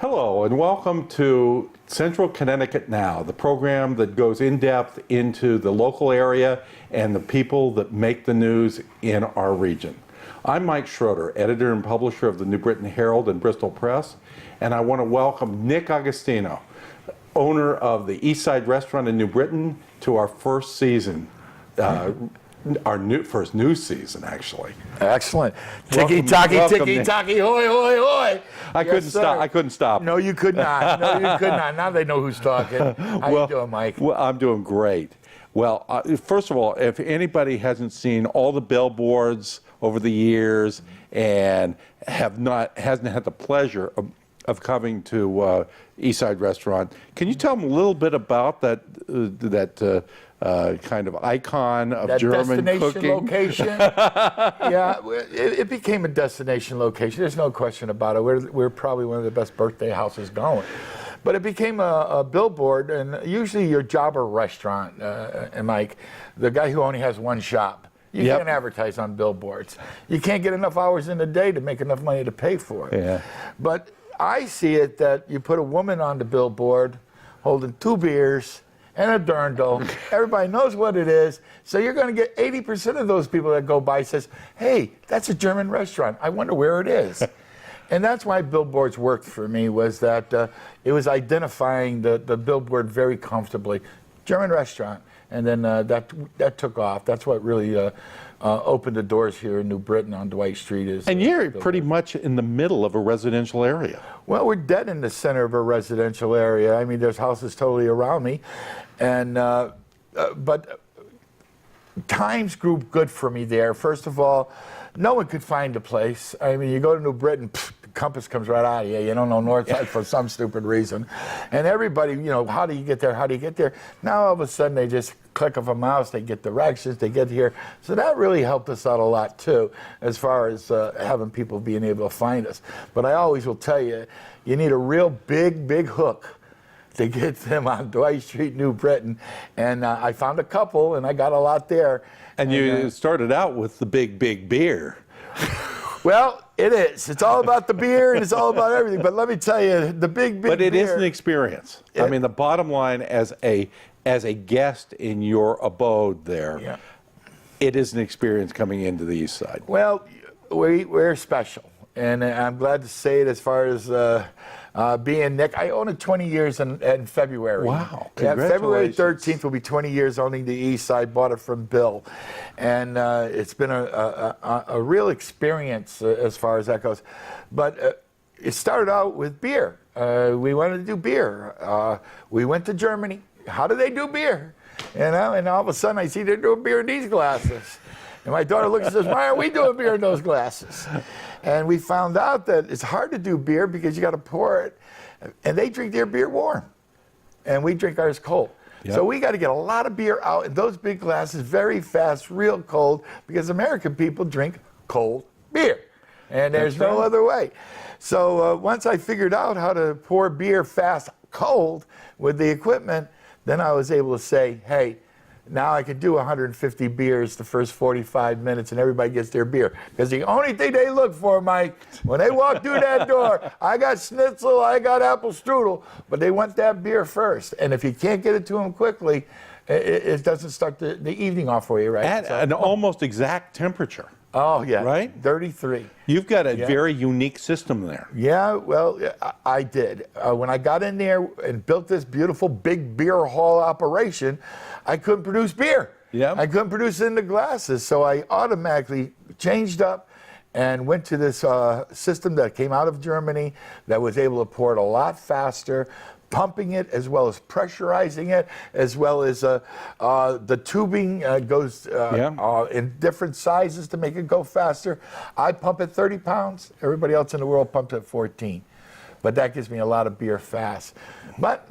Hello and welcome to Central Connecticut Now, the program that goes in depth into the local area and the people that make the news in our region. I'm Mike Schroeder, editor and publisher of the New Britain Herald and Bristol Press, and I want to welcome Nick Augustino, owner of the East Side Restaurant in New Britain, to our first season. Our first news season, actually. Excellent. Ticky-tacky, ticky-tacky, hoy, hoy, hoy. I couldn't stop. No, you could not. No, you could not. Now they know who's talking. How you doing, Mike? Well, I'm doing great. Well, first of all, if anybody hasn't seen all the billboards over the years and hasn't had the pleasure of coming to East Side Restaurant, can you tell them a little bit about that kind of icon of that German destination cooking? Location? Yeah, it became a destination location. There's no question about it. We're probably one of the best birthday houses going. But it became a billboard, and usually your jobber restaurant, and Mike, the guy who only has one shop, you can't advertise on billboards. You can't get enough hours in the day to make enough money to pay for it. Yeah. But I see it that you put a woman on the billboard holding 2 beers and a dirndl. Everybody knows what it is. So you're going to get 80% of those people that go by says, hey, that's a German restaurant. I wonder where it is. And that's why billboards worked for me, was that it was identifying the billboard very comfortably. German restaurant. And then that took off. That's what really opened the doors here in New Britain on Dwight Street. And you're pretty much in the middle of a residential area. Well, we're dead in the center of a residential area. I mean, there's houses totally around me. And but times grew good for me there. First of all, no one could find a place. I mean, you go to New Britain, the compass comes right out of you. You don't know north side for some stupid reason. And everybody, you know, how do you get there? How do you get there? Now, all of a sudden, they just click of a mouse, they get directions, they get here. So that really helped us out a lot, too, as far as having people being able to find us. But I always will tell you, you need a real big hook to get them on Dwight Street, New Britain. And I found a couple, and I got a lot there. And you started out with the big beer. Well, it is. It's all about the beer, and it's all about everything. But let me tell you, the big beer. But it is an experience. I mean, the bottom line, as a guest in your abode there, it is an experience coming into the East Side. Well, we're special. And I'm glad to say it as far as being Nick. I own it 20 years in February. Wow, congratulations. February 13th will be 20 years owning the East Side. Bought it from Bill. And it's been a real experience as far as that goes. But it started out with beer. We wanted to do beer. We went to Germany. How do they do beer? You know, and all of a sudden I see they're doing beer in these glasses. And my daughter looks and says, why aren't we doing beer in those glasses? And we found out that it's hard to do beer because you got to pour it. And they drink their beer warm. And we drink ours cold. Yep. So we got to get a lot of beer out in those big glasses very fast, real cold, because American people drink cold beer. And there's no other way. So once I figured out how to pour beer fast, cold with the equipment, then I was able to say, hey, now I can do 150 beers the first 45 minutes and everybody gets their beer. Because the only thing they look for, Mike, when they walk through that door, I got schnitzel, I got apple strudel, but they want that beer first. And if you can't get it to them quickly, it doesn't start the evening off for you, right? At an almost exact temperature. Oh, yeah. Right? 33. You've got a very unique system there. Yeah, well, I did. When I got in there and built this beautiful big beer hall operation, I couldn't produce beer. Yeah. I couldn't produce it in the glasses. So I automatically changed up and went to this system that came out of Germany that was able to pour it a lot faster, pumping it as well as pressurizing it, as well as the tubing goes in different sizes to make it go faster. I pump at 30 pounds. Everybody else in the world pumps at 14. But that gives me a lot of beer fast. But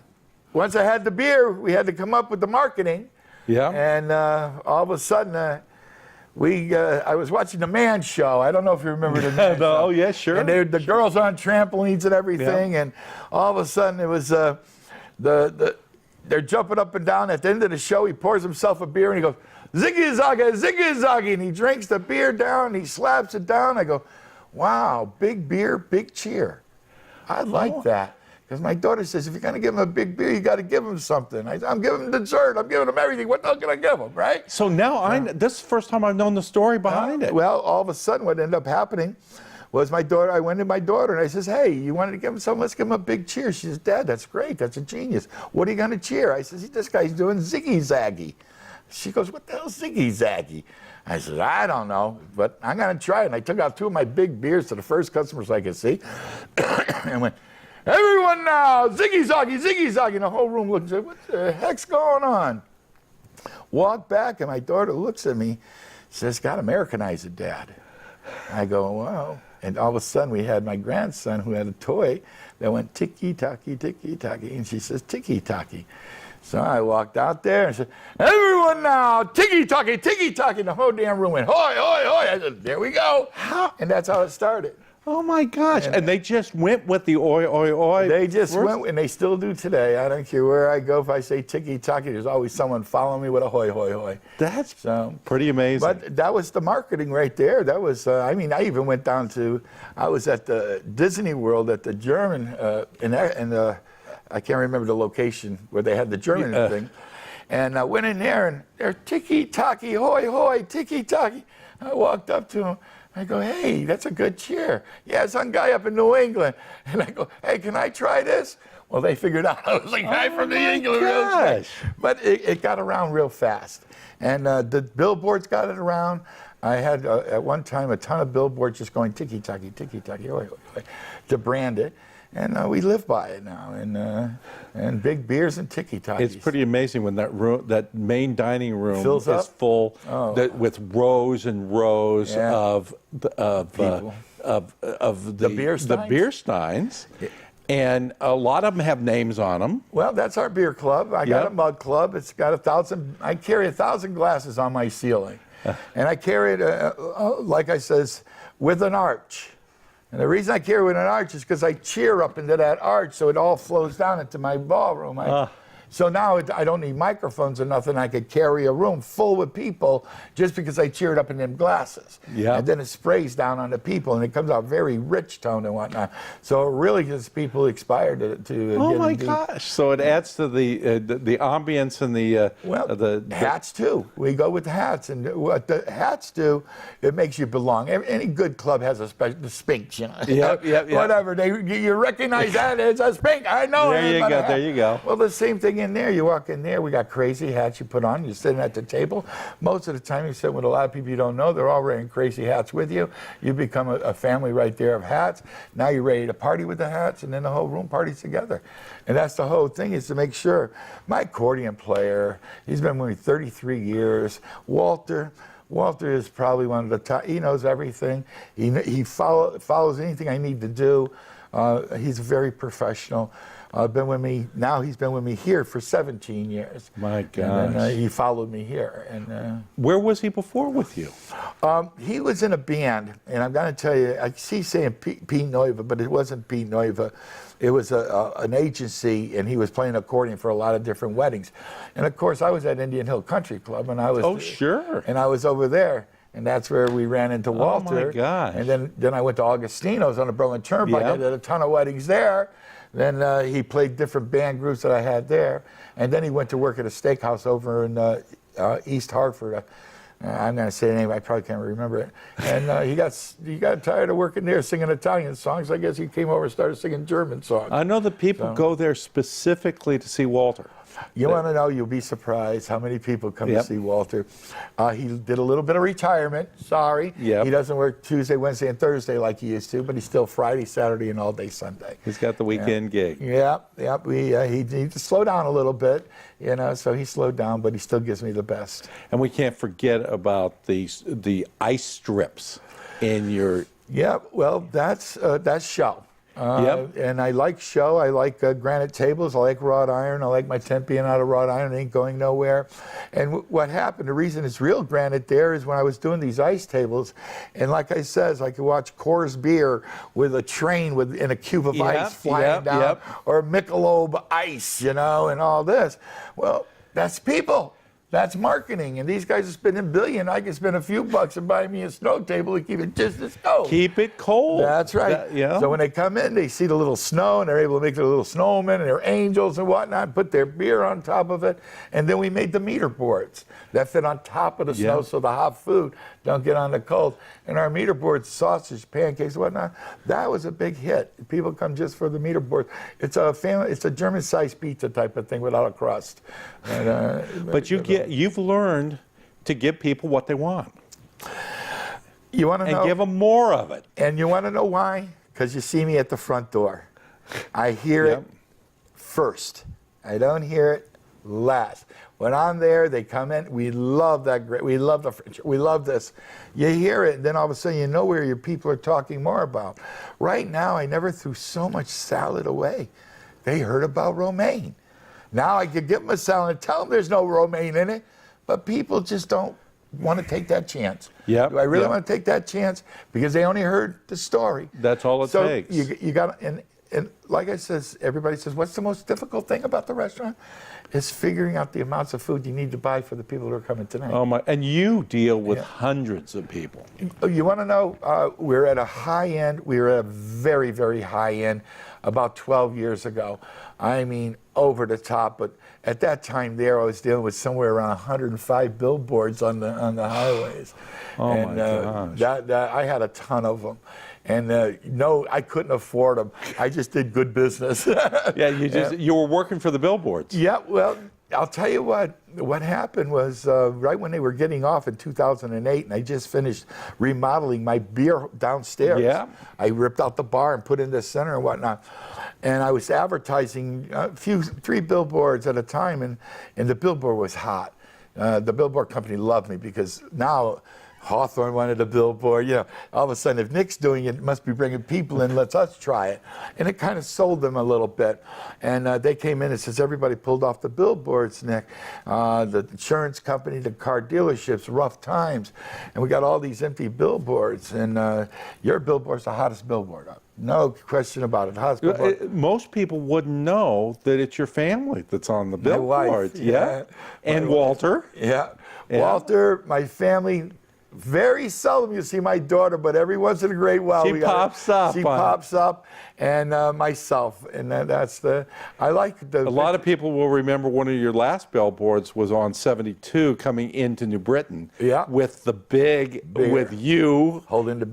once I had the beer, we had to come up with the marketing. Yeah. And all of a sudden, I was watching the Man Show. I don't know if you remember the Man Show. Oh, yeah, sure. And the girls on trampolines and everything. Yeah. And all of a sudden, it was they're jumping up and down. At the end of the show, he pours himself a beer and he goes, "Ziggy Zaggy, Ziggy Zaggy," and he drinks the beer down. And he slaps it down. I go, "Wow, big beer, big cheer." I like that. Because my daughter says, if you're going to give him a big beer, you got to give him something. I'm giving him dessert. I'm giving him everything. What else can I give him, right? So now this is the first time I've known the story behind it. Well, all of a sudden, what ended up happening was my daughter, I went to my daughter and I says, hey, you wanted to give him something? Let's give him a big cheer. She says, Dad, that's great. That's a genius. What are you going to cheer? I says, this guy's doing Ziggy Zaggy. She goes, what the hell's Ziggy Zaggy? I said, I don't know, but I'm going to try it. And I took out 2 of my big beers to the first customers I could see and went, everyone now, Ziggy Zaggy, Ziggy Zaggy. And the whole room looked and said, what the heck's going on? Walk back, and my daughter looks at me, says, got Americanize it, Dad. I go, wow. And all of a sudden, we had my grandson who had a toy that went ticky-tacky, ticky-tacky. And she says, ticky-tacky. So I walked out there and said, everyone now, ticky-tacky, ticky-tacky. And the whole damn room went, hoi, hoi, hoi. I said, there we go. And that's how it started. Oh my gosh! And they just went with the oi, oi, oi. They just went, and they still do today. I don't care where I go. If I say ticky-tacky, there's always someone following me with a hoi, hoi, hoi. That's so pretty amazing. But that was the marketing right there. That was, I mean, I even went down to, I was at the Disney World at the German, I can't remember the location where they had the German thing. And I went in there, and they're ticky-tacky, hoi, hoi, ticky-tacky. I walked up to him. I go, hey, that's a good cheer. Yeah, some guy up in New England. And I go, hey, can I try this? Well, they figured out I was a guy from New England. Gosh. But it got around real fast. And the billboards got it around. I had, at one time, a ton of billboards just going ticky-tacky, ticky-tacky, oi, oi, oi, to brand it. And we live by it now, and big beers and ticky-tackies. It's pretty amazing when that room, that main dining room Fills is up? full with rows and rows of People. the beer steins? The beer steins. And a lot of them have names on them. Well, that's our beer club. I got a mug club. It's got 1,000. I carry 1,000 glasses on my ceiling, and I carry it, like I says, with an arch. And the reason I carry it with an arch is because I cheer up into that arch, so it all flows down into my ballroom. So now I don't need microphones or nothing. I could carry a room full with people just because I cheered up in them glasses. And then it sprays down on the people, and it comes out very rich tone and whatnot. So it really gets people inspired to Oh get my into gosh! So it adds to the ambience and the hats too. We go with the hats, and what the hats do, it makes you belong. Any good club has a special the Sphinx, you know. Whatever you recognize that as a Sphinx. I know. There you go. There you go. Well, the same thing in there. You walk in there, we got crazy hats you put on. You're sitting at the table. Most of the time, you sit with a lot of people you don't know. They're all wearing crazy hats with you. You become a family right there of hats. Now you're ready to party with the hats, and then the whole room parties together. And that's the whole thing, is to make sure. My accordion player, he's been with me 33 years. Walter is probably one of the top. He knows everything. He follows anything I need to do. He's very professional. Been with me now. He's been with me here for 17 years. My gosh! And then, he followed me here. And where was he before with you? He was in a band, and I'm going to tell you. I see saying Pete Noiva, but it wasn't Pete Noiva. It was an agency, and he was playing accordion for a lot of different weddings. And of course, I was at Indian Hill Country Club, and I was. Oh, sure. And I was over there. And that's where we ran into Walter. Oh my gosh! And then I went to Augustino's on the Berlin Turnpike. I did a ton of weddings there. Then he played different band groups that I had there. And then he went to work at a steakhouse over in East Hartford. I'm going to say the name. I probably can't remember it. And he got tired of working there singing Italian songs. I guess he came over and started singing German songs. I know that people go there specifically to see Walter. You want to know, you'll be surprised how many people come to see Walter. He did a little bit of retirement, sorry. He doesn't work Tuesday, Wednesday, and Thursday like he used to, but he's still Friday, Saturday, and all day Sunday. He's got the weekend gig. He needs to slow down a little bit, you know, so he slowed down, but he still gives me the best. And we can't forget about the ice strips in your... Yeah, well, that's show. And I like show. I like granite tables. I like wrought iron. I like my tent being out of wrought iron. It ain't going nowhere. And what happened, the reason it's real granite there is when I was doing these ice tables, and like I says, I could watch Coors Beer with a train in a cube of ice flying down, or Michelob Ice, you know, and all this. Well, that's people. That's marketing, and these guys are spending billion. I can spend a few bucks and buy me a snow table and keep it just as cold. Keep it cold. That's right. Yeah. So when they come in, they see the little snow, and they're able to make their little snowmen and their angels and whatnot, put their beer on top of it, and then we made the meter boards that fit on top of the snow so the hot food don't get on the cold. And our meter boards, sausage, pancakes, whatnot, that was a big hit. People come just for the meter board. It's a German-sized pizza type of thing without a crust. And, but you've learned to give people what they want. You want to know? And give them more of it. And you want to know why? Because you see me at the front door. I hear it first. I don't hear it last. When I'm there, they come in. We love that. We love the French. We love this. You hear it, and then all of a sudden you know where your people are talking more about. Right now, I never threw so much salad away. They heard about romaine. Now I could give them a salad and tell them there's no romaine in it, but people just don't want to take that chance. Yep. Do I really want to take that chance? Because they only heard the story. That's all it takes. You got, and like I says, everybody says, what's the most difficult thing about the restaurant? It's figuring out the amounts of food you need to buy for the people who are coming tonight. Oh my! And you deal with hundreds of people. You want to know? We're at a high end. We were at a very, very high end about 12 years ago. I mean, over the top. But at that time, I was dealing with somewhere around 105 billboards on the highways. Oh and, my gosh! I had a ton of them. And no, I couldn't afford them. I just did good business. Yeah, you were working for the billboards. Yeah, well, I'll tell you what happened was right when they were getting off in 2008, and I just finished remodeling my beer downstairs. Yeah. I ripped out the bar and put in the center and whatnot. And I was advertising 3 billboards at a time, and the billboard was hot. The billboard company loved me because now Hawthorne wanted a billboard. You know, all of a sudden, if Nick's doing it, it must be bringing people in. Let's us try it. And it kind of sold them a little bit. And they came in and says, everybody pulled off the billboards, Nick. The insurance company, the car dealerships, rough times. And we got all these empty billboards. And your billboard's the hottest billboard up. No question about it. Hottest billboard. Most people wouldn't know that it's your family that's on the billboards. My wife, And Walter. Yeah. Walter, my family. Very seldom you see my daughter, but every once in a great while She pops up, and myself, and I like the. A lot of people will remember one of your last billboards was on 72 coming into New Britain. Yeah. With the big beer. With you holding the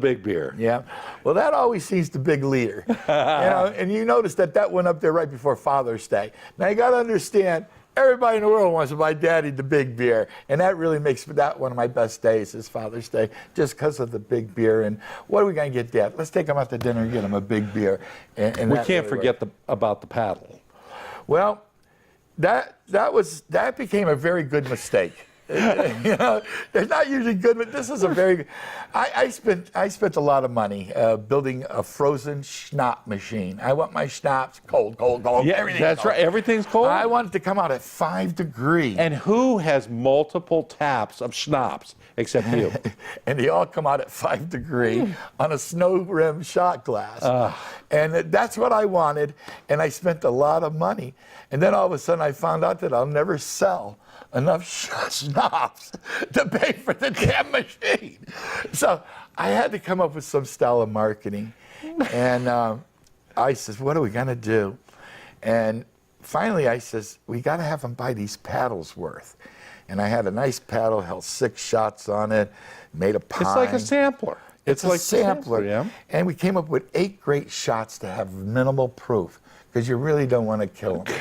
big beer. Yeah. Well, that always seems the big leader. And you notice that went up there right before Father's Day. Now you got to understand. Everybody in the world wants to buy Daddy the big beer, and that really makes that one of my best days is Father's Day, just because of the big beer. And what are we going to get Dad? Let's take him out to dinner and get him a big beer. And we can't forget about the paddle. Well, that became a very good mistake. You know, they're not usually good, but this is a very good. I spent a lot of money building a frozen schnapps machine. I want my schnapps cold. Yeah, that's right. Everything's cold. I want it to come out at 5 degrees. And who has multiple taps of schnapps except you? And they all come out at 5 degrees on a snow rim shot glass. And that's what I wanted. And I spent a lot of money. And then all of a sudden I found out that I'll never sell enough schnapps to pay for the damn machine. So I had to come up with some style of marketing. And I says, what are we going to do? And finally I says, we got to have them buy these paddles worth. And I had a nice paddle, held 6 shots on it, made a pine. It's like a sampler. It's like a sampler. Yeah. And we came up with 8 great shots to have minimal proof, because you really don't want to kill them.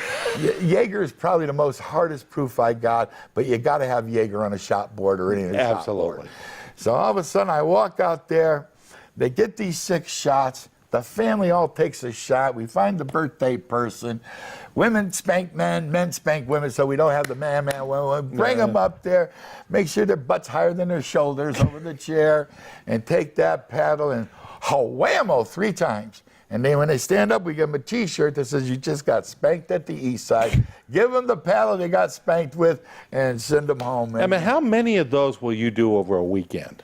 Jaeger is probably the most hardest proof I got, but you got to have Jaeger on a shot board or any of the shot board. So all of a sudden I walk out there, they get these 6 shots, the family all takes a shot, we find the birthday person, women spank men, men spank women, so we don't have the man, bring them up there, make sure their butt's higher than their shoulders over the chair, and take that paddle and whammo 3 times. And then when they stand up, we give them a T-shirt that says, you just got spanked at the east side. Give them the paddle they got spanked with and send them home. I mean, how many of those will you do over a weekend?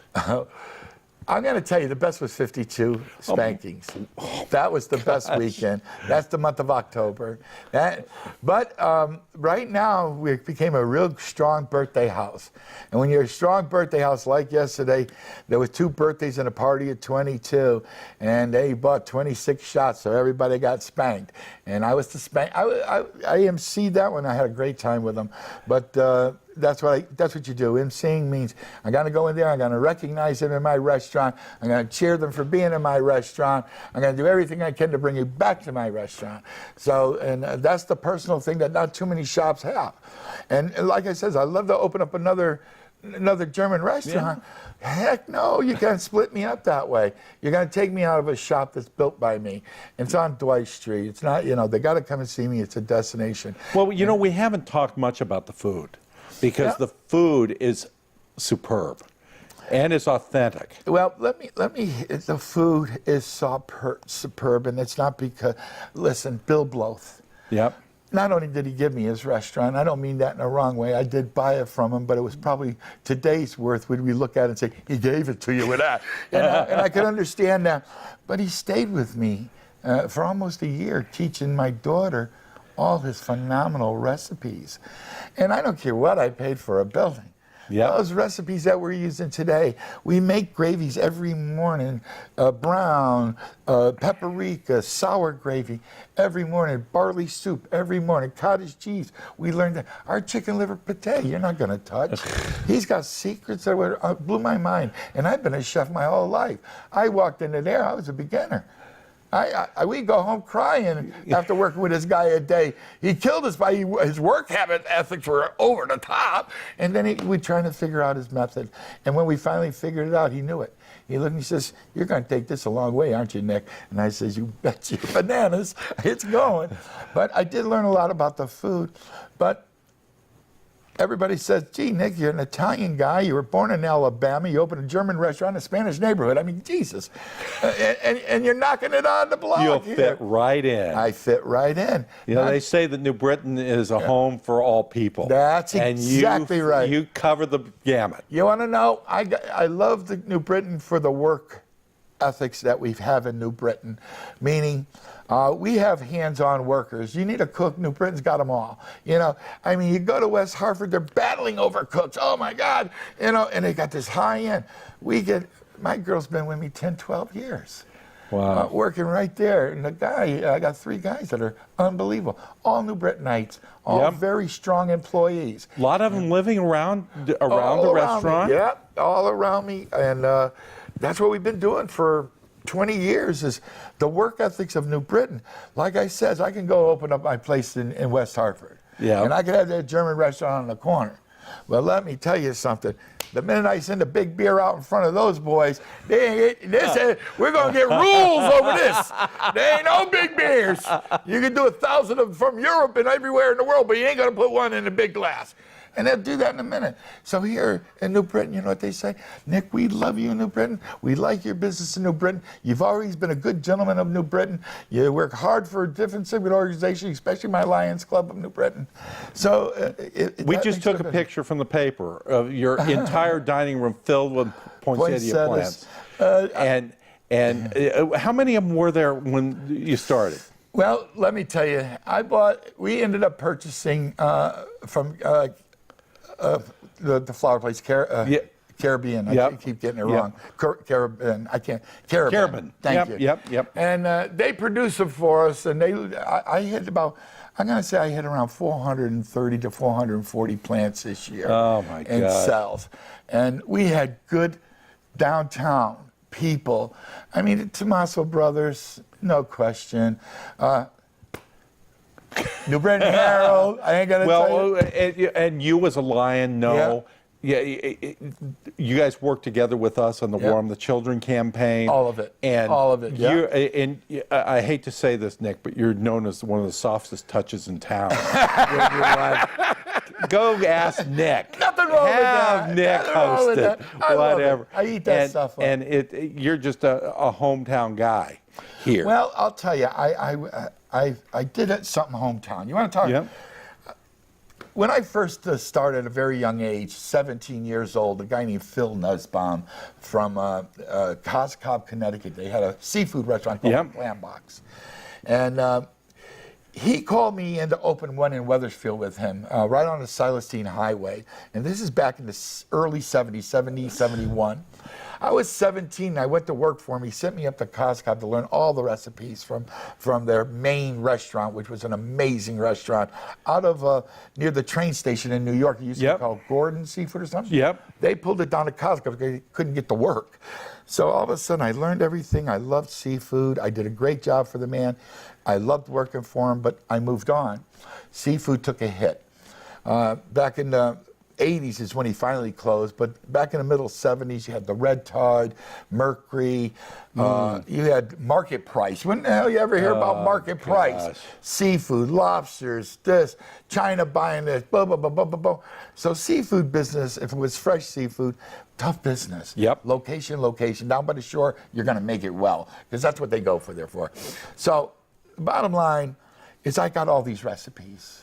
I'm going to tell you, the best was 52 spankings. That was the best weekend. That's the month of October. But right now, we became a real strong birthday house. And when you're a strong birthday house, like yesterday, there was 2 birthdays and a party at 22, and they bought 26 shots, so everybody got spanked. And I was the spank. I emceed that one. I had a great time with them. But that's what you do. emceeing means I got to go in there. I'm going to recognize them in my restaurant. I'm going to cheer them for being in my restaurant. I'm going to do everything I can to bring you back to my restaurant. So, and that's the personal thing that not too many shops have. And like I said, I'd love to open up another German restaurant. Yeah. Heck no, you can't split me up that way. You're going to take me out of a shop that's built by me. It's on Dwight Street. It's not, they got to come and see me. It's a destination. Well, we haven't talked much about the food because the food is superb and it's authentic. Well, let me. The food is superb, and it's not because. Listen, Bill Bloth. Yep. Not only did he give me his restaurant, I don't mean that in a wrong way. I did buy it from him, but it was probably today's worth. Would we look at it and say he gave it to you with that? And I could understand that, but he stayed with me for almost a year, teaching my daughter all his phenomenal recipes. And I don't care what I paid for a building. Yep. Those recipes that we're using today, we make gravies every morning, brown, paprika, sour gravy every morning, barley soup every morning, cottage cheese. We learned that. Our chicken liver pate, you're not going to touch. He's got secrets that blew my mind. And I've been a chef my whole life. I walked into there, I was a beginner. We'd go home crying after working with this guy a day. He killed us by his work ethics were over the top. And then we'd trying to figure out his method. And when we finally figured it out, he knew it. He looked and he says, "You're going to take this a long way, aren't you, Nick?" And I says, "You bet you bananas, it's going." But I did learn a lot about the food. But everybody says, "Gee, Nick, you're an Italian guy. You were born in Alabama. You opened a German restaurant in a Spanish neighborhood." I mean, Jesus. And you're knocking it on the block. You'll fit right in. I fit right in. They say that New Britain is a home for all people. That's exactly right. You cover the gamut. You want to know? I love the New Britain for the work ethics that we have in New Britain, meaning we have hands-on workers. You need a cook, New Britain's got them all. I mean, you go to West Hartford, they're battling over cooks. Oh my God, and they got this high end. My girl's been with me 10, 12 years. Wow. Working right there. And I got 3 guys that are unbelievable. All New Brittanites, all very strong employees. A lot of them living around the restaurant? Yep, all around me. And that's what we've been doing for 20 years is the work ethics of New Britain. Like I said, I can go open up my place in West Hartford. Yeah. And I could have that German restaurant on the corner. Well, let me tell you something. The minute I send a big beer out in front of those boys, we're going to get rules over this. There ain't no big beers. You can do 1,000 of them from Europe and everywhere in the world, but you ain't going to put one in a big glass. And they'll do that in a minute. So here in New Britain, you know what they say? "Nick, we love you in New Britain. We like your business in New Britain. You've always been a good gentleman of New Britain. You work hard for a different civic organization, especially my Lions Club of New Britain." So we just took a picture from the paper of your entire dining room filled with poinsettia plants. And how many of them were there when you started? Well, let me tell you, we ended up purchasing from the flower place, Caribbean. I keep getting it wrong. Caribbean. I can't. Caribbean. Thank you. Yep. And they produce them for us, and I hit about. I'm going to say I hit around 430 to 440 plants this year. Oh my God. In cells, and we had good downtown people. I mean, Tommaso Brothers, no question. New Britain Herald, I ain't gonna tell you. And you as a Lion know. Yeah, you guys worked together with us on the Warm the Children campaign. All of it. And all of it. And I hate to say this, Nick, but you're known as one of the softest touches in town. Go ask Nick. Nothing wrong with that. Have Nick host it. Whatever. I eat that stuff up. And you're just a hometown guy here. Well, I'll tell you, I did something hometown. You want to talk? Yeah. when I first started at a very young age, 17 years old, a guy named Phil Nussbaum from Coscob, Connecticut, they had a seafood restaurant called Clam Box. And he called me in to open one in Wethersfield with him, right on the Celestine Highway. And this is back in the early 70s, 70, 71. I was 17, and I went to work for him. He sent me up to Coscob to learn all the recipes from their main restaurant, which was an amazing restaurant, out of near the train station in New York. It used to be called Gordon Seafood or something. They pulled it down to Coscob because they couldn't get to work. So all of a sudden, I learned everything. I loved seafood. I did a great job for the man. I loved working for him, but I moved on. Seafood took a hit. Back in the 80s is when he finally closed, but back in the middle 70s, you had the Red Tide, Mercury, you had Market Price. When the hell you ever hear about Market Price? Seafood, lobsters, this, China buying this, blah, blah, blah, blah, blah, blah. So seafood business, if it was fresh seafood, tough business. Location, location. Down by the shore, you're going to make it well, because that's what they go for there for. So bottom line is I got all these recipes.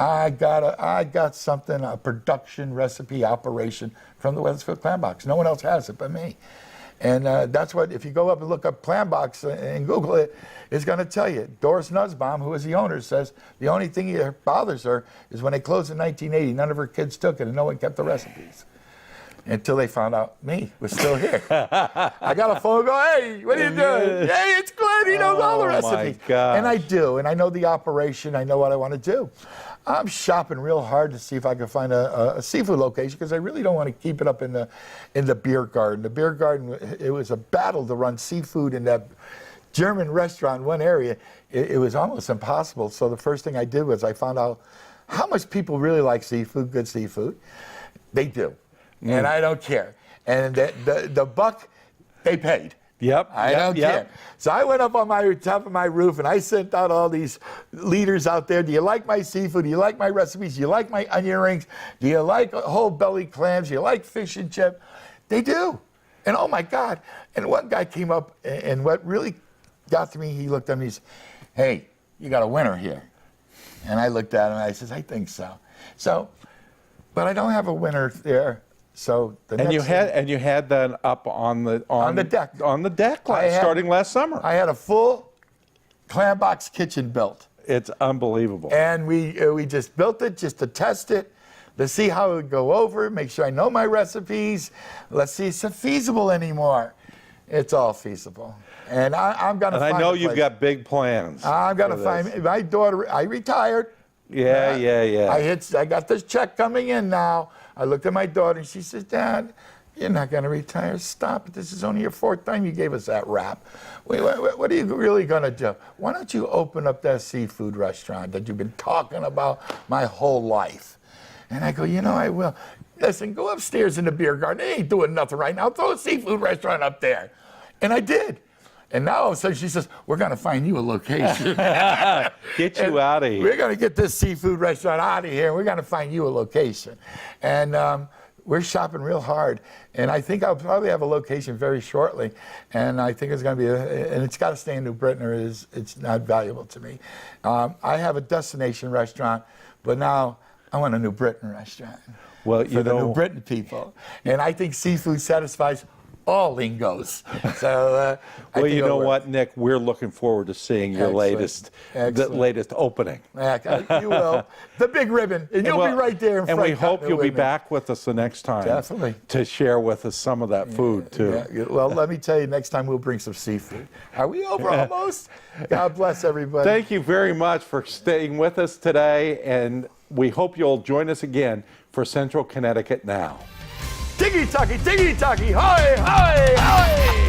I got something, a production recipe operation from the Wethersfield Clam Box. No one else has it but me. And that's what, if you go up and look up Clam Box and Google it, it's going to tell you. Doris Nussbaum, who is the owner, says the only thing that bothers her is when they closed in 1980, none of her kids took it and no one kept the recipes. Until they found out me was still here. I got a phone go, hey, what are you doing? Hey, it's Glenn, he knows all the recipes. And I do, and I know the operation, I know what I want to do. I'm shopping real hard to see if I can find a seafood location, because I really don't want to keep it up in the beer garden. The beer garden, it was a battle to run seafood in that German restaurant in one area. It was almost impossible. So the first thing I did was I found out how much people really like seafood, good seafood. They do. And I don't care. And the buck, they paid. I don't care. So I went up on my top of my roof and I sent out all these leaders out there. Do you like my seafood? Do you like my recipes? Do you like my onion rings? Do you like whole belly clams? Do you like fish and chip? They do. And oh my God. And one guy came up, and what really got to me, he looked at me and he said, hey, you got a winner here. And I looked at him and I said, I think so. But I don't have a winner there. So you had that up on the deck starting last summer. I had a full Clam Box kitchen built. It's unbelievable. And we just built it just to test it, to see how it would go over, make sure I know my recipes. Let's see if it's feasible anymore. It's all feasible. And I'm going to find I know you've got big plans. I'm going to find my daughter. I retired. I got this check coming in now. I looked at my daughter and she says, Dad, you're not going to retire. Stop it. This is only your fourth time you gave us that rap. What are you really going to do? Why don't you open up that seafood restaurant that you've been talking about my whole life? And I go, I will. Listen, go upstairs in the beer garden. They ain't doing nothing right now. Throw a seafood restaurant up there. And I did. And now all of a sudden she says, we're going to find you a location. Get you out of here. We're going to get this seafood restaurant out of here. We're going to find you a location. And we're shopping real hard. And I think I'll probably have a location very shortly. And I think it's going to be, and it's got to stay in New Britain or it's not valuable to me. I have a destination restaurant, but now I want a New Britain restaurant. Well, for the New Britain people. And I think seafood satisfies all lingos. So, well, you know what, Nick? We're looking forward to seeing your latest opening. You will. The big ribbon. And you'll be right there in front. And we hope you'll be back with us the next time. Definitely. To share with us some of that food, too. Yeah. Well, let me tell you, next time we'll bring some seafood. Are we over almost? God bless everybody. Thank you very much for staying with us today. And we hope you'll join us again for Central Connecticut Now. Ticky-tacky, ticky-tacky, hi, hi, hi!